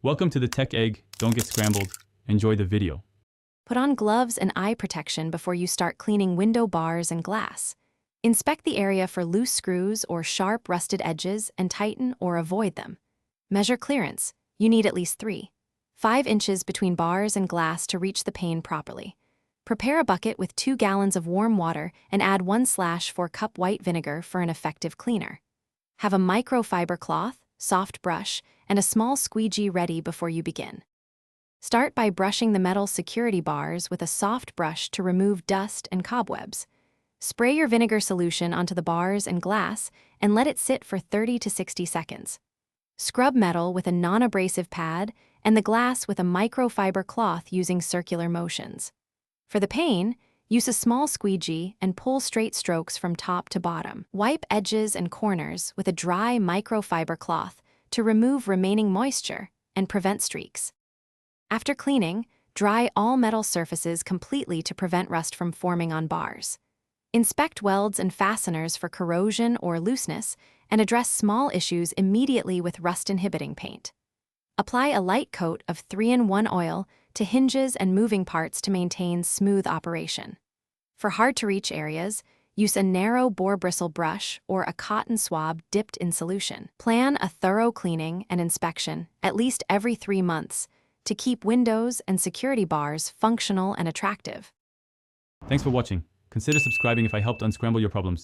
Welcome to the Tech Egg. Don't get scrambled. Enjoy the video. Put on gloves and eye protection before you start cleaning window bars and glass. Inspect the area for loose screws or sharp, rusted edges and tighten or avoid them. Measure clearance. You need at least 3.5 inches between bars and glass to reach the pane properly. Prepare a bucket with 2 gallons of warm water and add 1/4 cup white vinegar for an effective cleaner. Have a microfiber cloth, soft brush, and a small squeegee ready before you begin. Start by brushing the metal security bars with a soft brush to remove dust and cobwebs. Spray your vinegar solution onto the bars and glass and let it sit for 30 to 60 seconds. Scrub metal with a non-abrasive pad and the glass with a microfiber cloth using circular motions. For the pane, use a small squeegee and pull straight strokes from top to bottom. Wipe edges and corners with a dry microfiber cloth to remove remaining moisture and prevent streaks. After cleaning, dry all metal surfaces completely to prevent rust from forming on bars. Inspect welds and fasteners for corrosion or looseness and address small issues immediately with rust-inhibiting paint. Apply a light coat of 3-in-1 oil to hinges and moving parts to maintain smooth operation. For hard-to-reach areas, use a narrow boar bristle brush or a cotton swab dipped in solution. Plan a thorough cleaning and inspection at least every 3 months to keep windows and security bars functional and attractive. Thanks for watching. Consider subscribing if I helped unscramble your problems.